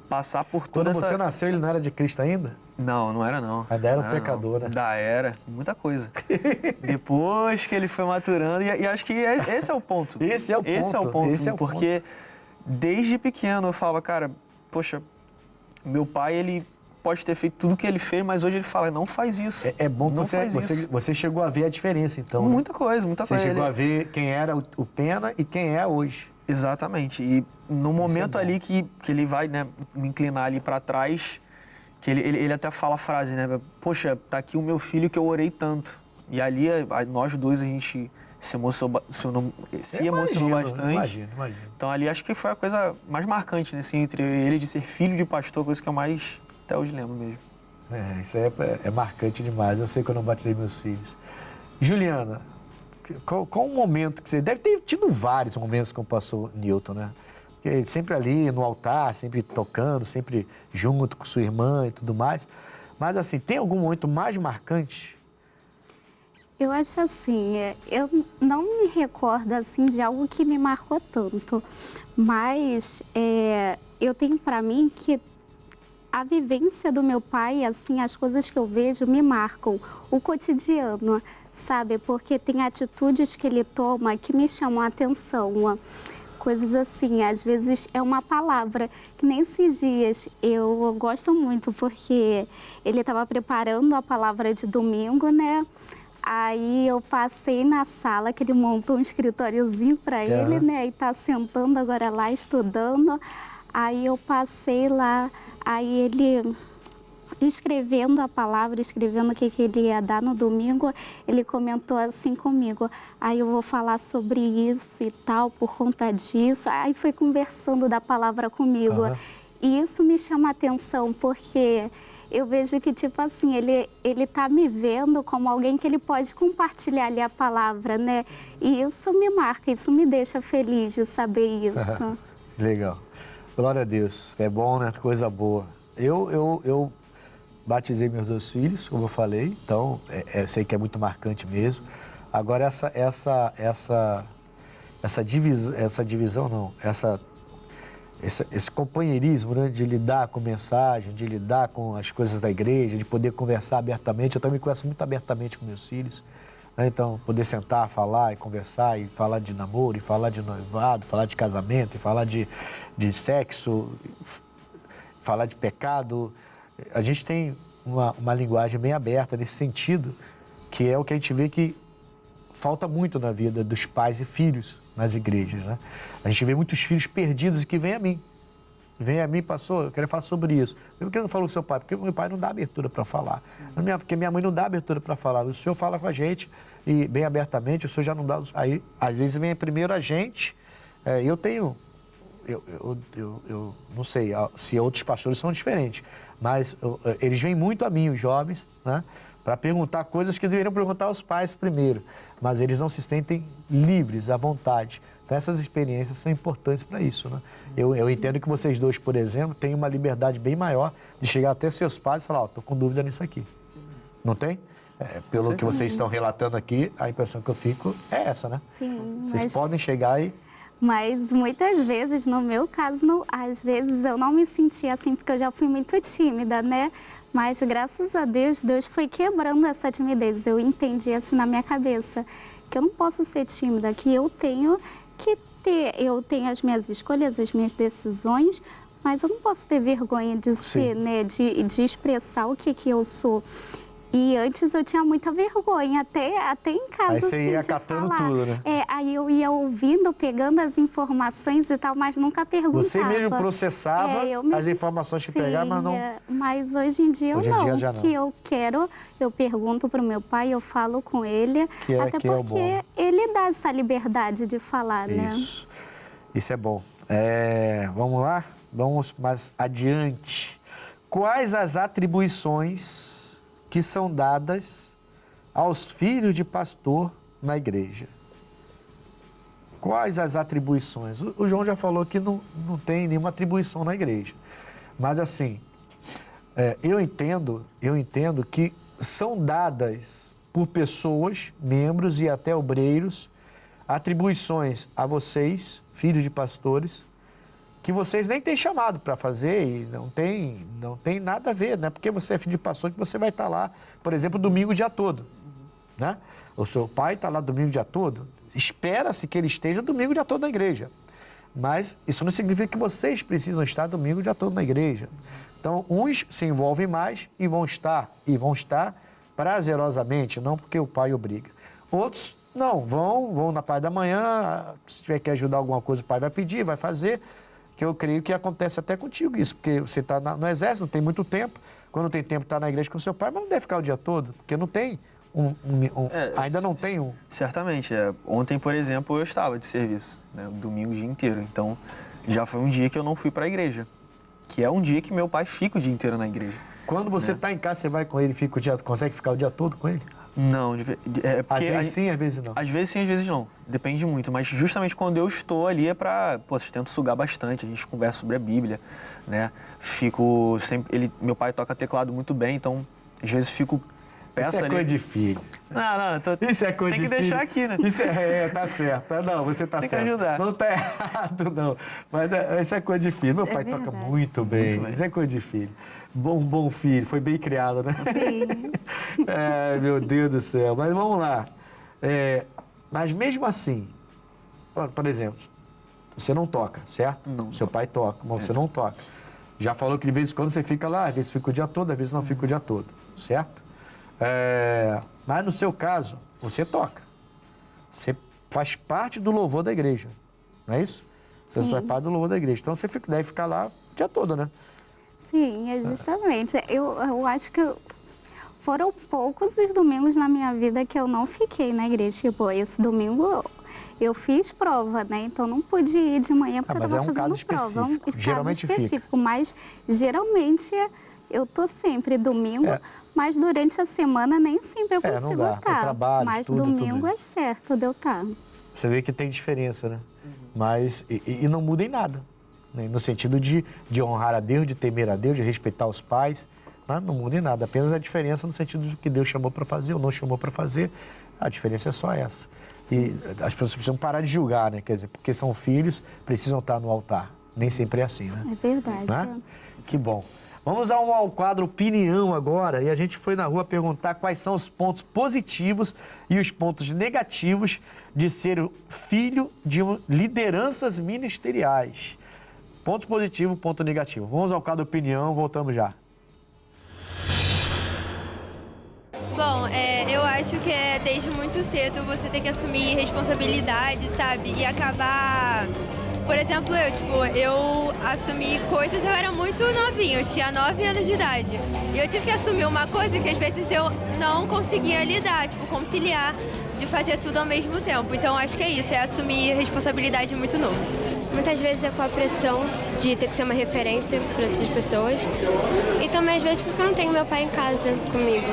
passar por toda Quando você nasceu, ele não era de Cristo ainda? Não era não. Ainda era um Não pecador, não. né? Ainda era, muita coisa. Depois que ele foi maturando, e acho que esse é o ponto. Esse é o ponto. Porque desde pequeno eu falava, cara, poxa, meu pai, ele pode ter feito tudo o que ele fez, mas hoje ele fala, não faz isso. É bom que não faz isso. você chegou a ver a diferença, então. Muita coisa. Você chegou a ver quem era o Pena e quem é hoje. Exatamente. E no momento ali que ele vai, né, me inclinar ali para trás, que ele até fala a frase, né? Poxa, tá aqui o meu filho que eu orei tanto. E ali, nós dois, a gente se emocionou bastante. Imagino. Então ali acho que foi a coisa mais marcante, né? Assim, entre ele de ser filho de pastor, coisa que eu mais até hoje lembro mesmo. Isso é marcante demais. Eu sei que eu não batizei meus filhos. Juliana, qual o momento que você... Deve ter tido vários momentos com o pastor Newton, né? Porque sempre ali no altar, sempre tocando, sempre junto com sua irmã e tudo mais. Mas assim, tem algum momento mais marcante? Eu acho assim, eu não me recordo assim de algo que me marcou tanto, mas eu tenho para mim que a vivência do meu pai, assim, as coisas que eu vejo me marcam, o cotidiano, sabe? Porque tem atitudes que ele toma que me chamam a atenção, coisas assim, às vezes é uma palavra, que nem esses dias eu gosto muito, porque ele estava preparando a palavra de domingo, né? Aí eu passei na sala, que ele montou um escritóriozinho para ele, né? E tá sentando agora lá, estudando. Aí eu passei lá, aí ele escrevendo a palavra, escrevendo o que ele ia dar no domingo, ele comentou assim comigo, aí eu vou falar sobre isso e tal, por conta disso. Aí foi conversando da palavra comigo. E isso me chama a atenção, porque eu vejo que, tipo assim, ele tá me vendo como alguém que ele pode compartilhar ali a palavra, né? E isso me marca, isso me deixa feliz de saber isso. Legal. Glória a Deus. É bom, né? Coisa boa. Eu batizei meus 2 filhos, como eu falei, então eu sei que é muito marcante mesmo. Agora esse companheirismo, né, de lidar com mensagem, de lidar com as coisas da igreja, de poder conversar abertamente. Eu também converso muito abertamente com meus filhos, né? Então, poder sentar, falar e conversar, e falar de namoro, e falar de noivado, falar de casamento, e falar de sexo, falar de pecado. A gente tem uma linguagem bem aberta nesse sentido, que é o que a gente vê que falta muito na vida dos pais e filhos nas igrejas, né? A gente vê muitos filhos perdidos que vêm a mim. Vem a mim, pastor, eu quero falar sobre isso. Por que não falou com o seu pai? Porque meu pai não dá abertura para falar. Porque minha mãe não dá abertura para falar. O senhor fala com a gente e bem abertamente, o senhor já não dá... Aí, às vezes, vem primeiro a gente. Eu tenho... Eu não sei se outros pastores são diferentes, mas eles vêm muito a mim, os jovens, né? Para perguntar coisas que deveriam perguntar aos pais primeiro. Mas eles não se sentem livres, à vontade. Então, essas experiências são importantes para isso, né? Eu entendo que vocês dois, por exemplo, têm uma liberdade bem maior de chegar até seus pais e falar, estou com dúvida nisso aqui. Não tem? Pelo que vocês estão relatando aqui, a impressão que eu fico é essa, né? Sim, vocês podem chegar e... Mas muitas vezes, no meu caso, às vezes eu não me sentia assim, porque eu já fui muito tímida, né? Mas graças a Deus, Deus foi quebrando essa timidez. Eu entendi assim na minha cabeça que eu não posso ser tímida, que eu tenho que ter, eu tenho as minhas escolhas, as minhas decisões, mas eu não posso ter vergonha de ser, né? De expressar o que eu sou. E antes eu tinha muita vergonha, até em casa, aí você assim, ia de catando falar. tudo, né? Aí eu ia ouvindo, pegando as informações e tal, mas nunca perguntava. Você mesmo processava as informações que pegava, mas não... Mas hoje em dia hoje eu não. Dia já não. Que eu quero, eu pergunto para o meu pai, eu falo com ele, até porque ele dá essa liberdade de falar, né? Isso é bom. Vamos lá? Vamos mais adiante. Quais as atribuições que são dadas aos filhos de pastor na igreja? Quais as atribuições? O João já falou que não tem nenhuma atribuição na igreja. Mas assim, eu entendo que são dadas por pessoas, membros e até obreiros, atribuições a vocês, filhos de pastores, que vocês nem têm chamado para fazer e não tem nada a ver, né? Porque você é filho de pastor que você vai estar lá, por exemplo, domingo o dia todo, né? O seu pai está lá domingo o dia todo, espera-se que ele esteja domingo o dia todo na igreja. Mas isso não significa que vocês precisam estar domingo o dia todo na igreja. Então, uns se envolvem mais e vão estar prazerosamente, não porque o pai obriga. Outros não, vão na parte da manhã, se tiver que ajudar alguma coisa, o pai vai pedir, vai fazer. Que eu creio que acontece até contigo isso, porque você está no exército, não tem muito tempo, quando tem tempo está na igreja com seu pai, mas não deve ficar o dia todo, porque não tem ainda não tem um... Certamente. Ontem, por exemplo, eu estava de serviço, né, domingo o dia inteiro, então já foi um dia que eu não fui para a igreja, que é um dia que meu pai fica o dia inteiro na igreja. Quando você está em casa, você vai com ele, consegue ficar o dia todo com ele? Não, às vezes sim, às vezes não. Às vezes sim, às vezes não. Depende muito. Mas justamente quando eu estou ali é pra... tento sugar bastante. A gente conversa sobre a Bíblia, né? Fico sempre... Meu pai toca teclado muito bem, então às vezes fico... Isso é coisa de filho. Não. Isso é coisa de filho. Tem que deixar aqui, né? Isso tá certo. Não, você tá certo. Tem que ajudar. Não tá errado, não. Mas isso é coisa de filho. Meu pai toca muito bem. Isso é coisa de filho. Bom filho. Foi bem criado, né? Sim. Meu Deus do céu. Mas vamos lá. Mas mesmo assim, por exemplo, você não toca, certo? Não. Seu pai toca, mas você não toca. Já falou que de vez em quando você fica lá, às vezes fica o dia todo, às vezes não fica o dia todo, certo? Mas no seu caso, você toca. Você faz parte do louvor da igreja, não é isso? Você faz parte do louvor da igreja. Então você deve ficar lá o dia todo, né? Sim, justamente. Eu acho que foram poucos os domingos na minha vida que eu não fiquei na igreja. Tipo, esse domingo eu fiz prova, né? Então não pude ir de manhã porque eu estava fazendo prova. É um caso específico. Mas geralmente eu tô sempre domingo, mas durante a semana nem sempre eu consigo estar. Mas domingo é certo de eu estar. Você vê que tem diferença, né? Mas, e não muda em nada. Né? No sentido de honrar a Deus, de temer a Deus, de respeitar os pais. Não muda em nada. Apenas a diferença no sentido do que Deus chamou para fazer ou não chamou para fazer. A diferença é só essa. E as pessoas precisam parar de julgar, né? Quer dizer, porque são filhos, precisam estar no altar. Nem sempre é assim, né? É verdade. Né? Que bom. Vamos ao quadro Opinião agora. E a gente foi na rua perguntar quais são os pontos positivos e os pontos negativos de ser filho de lideranças ministeriais. Ponto positivo, ponto negativo. Vamos ao quadro Opinião, voltamos já. Bom, eu acho que desde muito cedo você tem que assumir responsabilidade, sabe? E acabar... Por exemplo, eu assumi coisas, eu era muito novinha, eu tinha 9 anos de idade. E eu tive que assumir uma coisa que às vezes eu não conseguia lidar, conciliar, de fazer tudo ao mesmo tempo. Então acho que é isso, é assumir responsabilidade muito novo. Muitas vezes é com a pressão de ter que ser uma referência para outras pessoas. E também às vezes porque eu não tenho meu pai em casa comigo.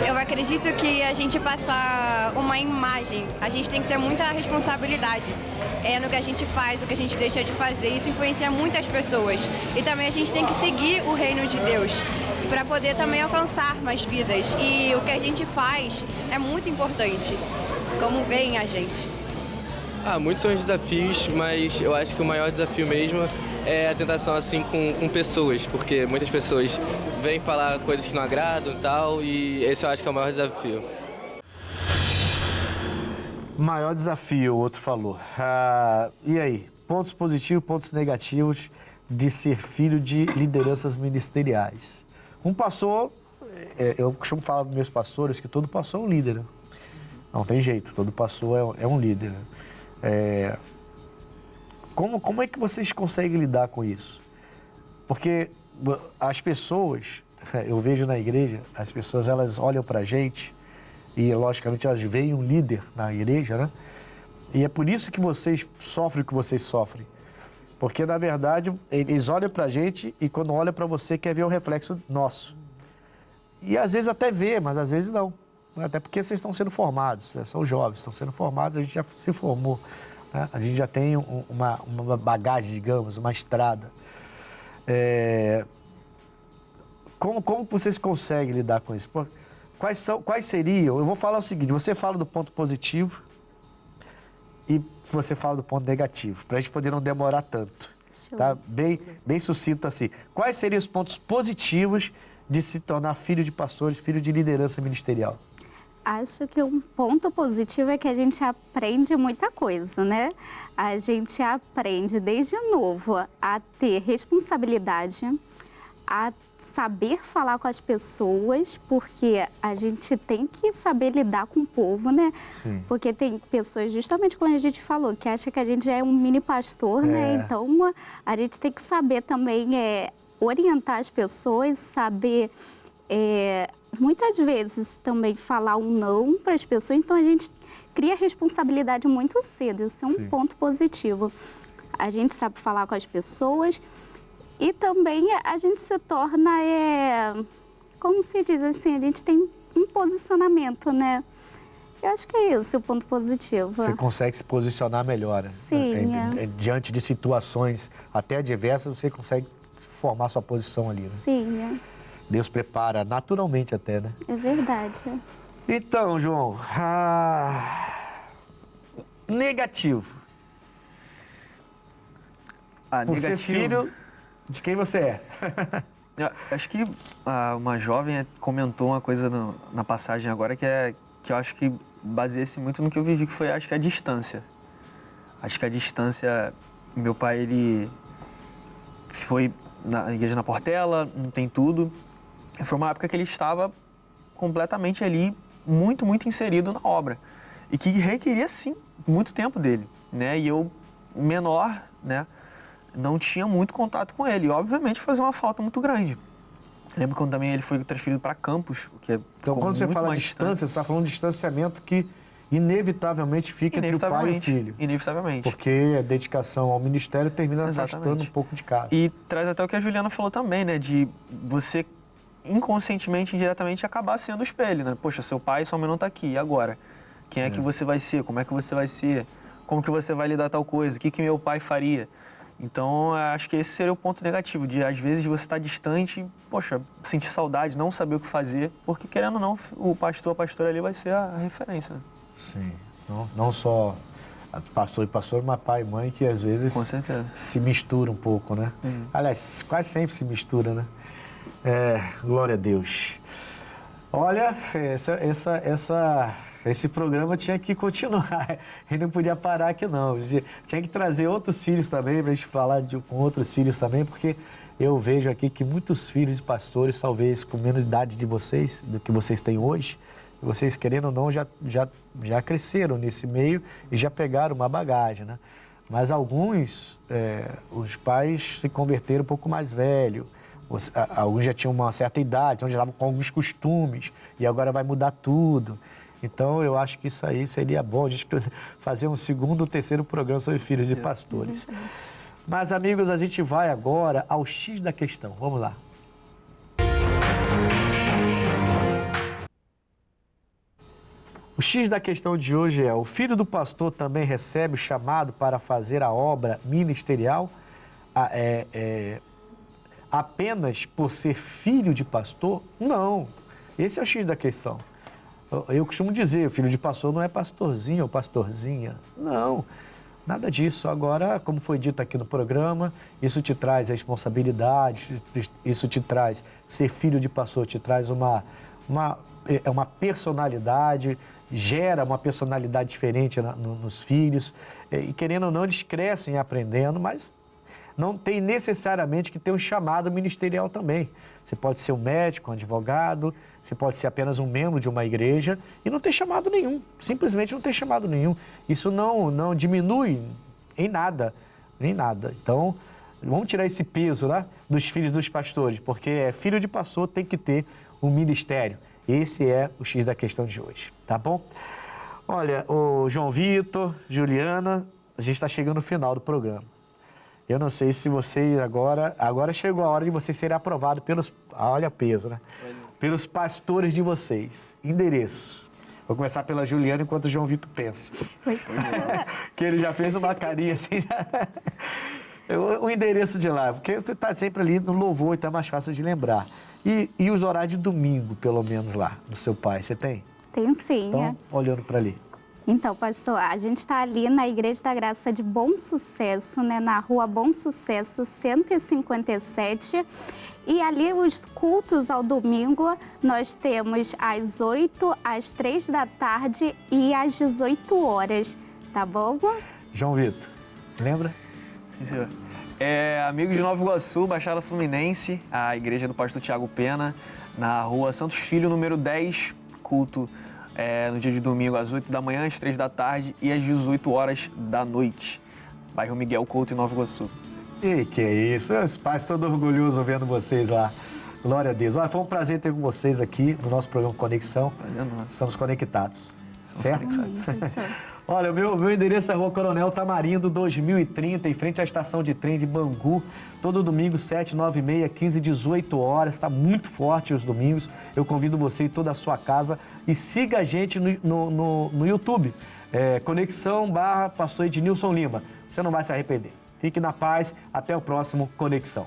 Eu acredito que a gente passa uma imagem, a gente tem que ter muita responsabilidade no que a gente faz, o que a gente deixa de fazer. Isso influencia muitas pessoas. E também a gente tem que seguir o reino de Deus para poder também alcançar mais vidas. E o que a gente faz é muito importante, como veem a gente. Muitos são os desafios, mas eu acho que o maior desafio mesmo é a tentação assim com pessoas, porque muitas pessoas vêm falar coisas que não agradam e tal, e esse eu acho que é o maior desafio. Maior desafio, o outro falou. E aí, pontos positivos, pontos negativos de ser filho de lideranças ministeriais? Um pastor, eu costumo falar para meus pastores que todo pastor é um líder, né? Não tem jeito, todo pastor é um líder, né? Como é que vocês conseguem lidar com isso? Porque as pessoas, eu vejo na igreja, as pessoas elas olham pra gente e logicamente elas veem um líder na igreja, né? E é por isso que vocês sofrem o que vocês sofrem. Porque na verdade eles olham pra gente e quando olham pra você quer ver o reflexo nosso. E às vezes até vê, mas às vezes não. Até porque vocês estão sendo formados, são jovens, estão sendo formados, a gente já se formou, né? A gente já tem uma bagagem, digamos, uma estrada. Como vocês conseguem lidar com isso? Quais seriam? Eu vou falar o seguinte, você fala do ponto positivo e você fala do ponto negativo, para a gente poder não demorar tanto. Tá? Bem sucinto assim. Quais seriam os pontos positivos de se tornar filho de pastores, filho de liderança ministerial? Acho que um ponto positivo é que a gente aprende muita coisa, né? A gente aprende desde novo a ter responsabilidade, a saber falar com as pessoas, porque a gente tem que saber lidar com o povo, né? Sim. Porque tem pessoas, justamente como a gente falou, que acham que a gente já é um mini pastor, né? Então, a gente tem que saber também orientar as pessoas, saber... muitas vezes também falar um não para as pessoas, então a gente cria responsabilidade muito cedo, isso é um ponto positivo. A gente sabe falar com as pessoas e também a gente se torna, como se diz assim, a gente tem um posicionamento, né? Eu acho que é isso o ponto positivo. Você consegue se posicionar melhor. Sim. Diante de situações até adversas, você consegue formar sua posição ali, né? Sim. Deus prepara naturalmente até, né? É verdade. Então, João, negativo. Por ser filho de quem você é. Acho que uma jovem comentou uma coisa na passagem agora que eu acho que baseia-se muito no que eu vivi, que foi, acho que a distância. Acho que a distância... Meu pai, ele foi na igreja na Portela, não tem tudo. Foi uma época que ele estava completamente ali, muito, muito inserido na obra. E que requeria, sim, muito tempo dele, né? E eu, menor, né, não tinha muito contato com ele. E, obviamente, fazia uma falta muito grande. Lembro quando também ele foi transferido para Campos, que então, quando você fala distância, você está falando de distanciamento que inevitavelmente fica entre o pai e o filho. Inevitavelmente. Porque a dedicação ao ministério termina afastando um pouco de casa. E traz até o que a Juliana falou também, né? De você inconscientemente, indiretamente, acabar sendo o espelho, né? Poxa, seu pai e sua mãe não tá aqui, e agora? Quem é que você vai ser? Como é que você vai ser? Como que você vai lidar tal coisa? O que meu pai faria? Então, acho que esse seria o ponto negativo, de às vezes você estar distante, poxa, sentir saudade, não saber o que fazer, porque querendo ou não, o pastor, a pastora ali vai ser a referência, né? Sim, não só pastor e pastor, mas pai e mãe que às vezes se mistura um pouco, né? Aliás, quase sempre se mistura, né? Glória a Deus. Olha, esse programa tinha que continuar. Ele não podia parar aqui, não. Tinha que trazer outros filhos também, para a gente falar com outros filhos também, porque eu vejo aqui que muitos filhos de pastores, talvez com menos idade de vocês, do que vocês têm hoje, vocês, querendo ou não, já cresceram nesse meio e já pegaram uma bagagem, né? Mas alguns, os pais se converteram um pouco mais velhos. Alguns já tinham uma certa idade, então já estavam com alguns costumes e agora vai mudar tudo. Então, eu acho que isso aí seria bom a gente fazer um segundo ou terceiro programa sobre filhos de pastores. Mas, amigos, a gente vai agora ao X da questão. Vamos lá. O X da questão de hoje é: o filho do pastor também recebe o chamado para fazer a obra ministerial apenas por ser filho de pastor? Não. Esse é o X da questão. Eu costumo dizer, o filho de pastor não é pastorzinho ou pastorzinha. Não, nada disso. Agora, como foi dito aqui no programa, isso te traz responsabilidade, isso te traz, ser filho de pastor te traz uma personalidade, gera uma personalidade diferente nos filhos. E querendo ou não, eles crescem aprendendo, mas não tem necessariamente que ter um chamado ministerial também. Você pode ser um médico, um advogado, você pode ser apenas um membro de uma igreja e não ter chamado nenhum, simplesmente não ter chamado nenhum. Isso não diminui em nada, nem nada. Então, vamos tirar esse peso, né, dos filhos dos pastores, porque filho de pastor tem que ter um ministério. Esse é o X da questão de hoje, tá bom? Olha, o João Vitor, Juliana, a gente está chegando no final do programa. Eu não sei se vocês agora chegou a hora de vocês serem aprovados pelos, olha peso, né? Pelos pastores de vocês. Endereço. Vou começar pela Juliana enquanto o João Vitor pensa. Que ele já fez uma carinha assim. O endereço de lá, porque você está sempre ali no louvor, então é mais fácil de lembrar. E os horários de domingo, pelo menos lá, do seu pai, você tem? Tenho sim. Então, olhando para ali. Então, pastor, a gente está ali na Igreja da Graça de Bom Sucesso, né, na Rua Bom Sucesso, 157. E ali os cultos ao domingo, nós temos às 8, às 3 da tarde e às 18 horas, tá bom? João Vitor, lembra? Sim, senhor. Amigos de Nova Iguaçu, Baixada Fluminense, a igreja do pastor Tiago Pena, na Rua Santos Filho, número 10, culto no dia de domingo, às 8 da manhã, às 3 da tarde e às 18 horas da noite. Bairro Miguel Couto, em Nova Iguaçu. E que é isso, os pais todos orgulhosos vendo vocês lá. Glória a Deus. Olha, foi um prazer ter com vocês aqui no nosso programa Conexão. Estamos conectados, certo? Olha, o meu endereço é Rua Coronel Tamarindo, 2030, em frente à estação de trem de Bangu. Todo domingo, 7, 9 e meia, 15, 18 horas. Está muito forte os domingos. Eu convido você e toda a sua casa. E siga a gente no YouTube. Conexão / Pastor Ednilson Lima. Você não vai se arrepender. Fique na paz. Até o próximo Conexão.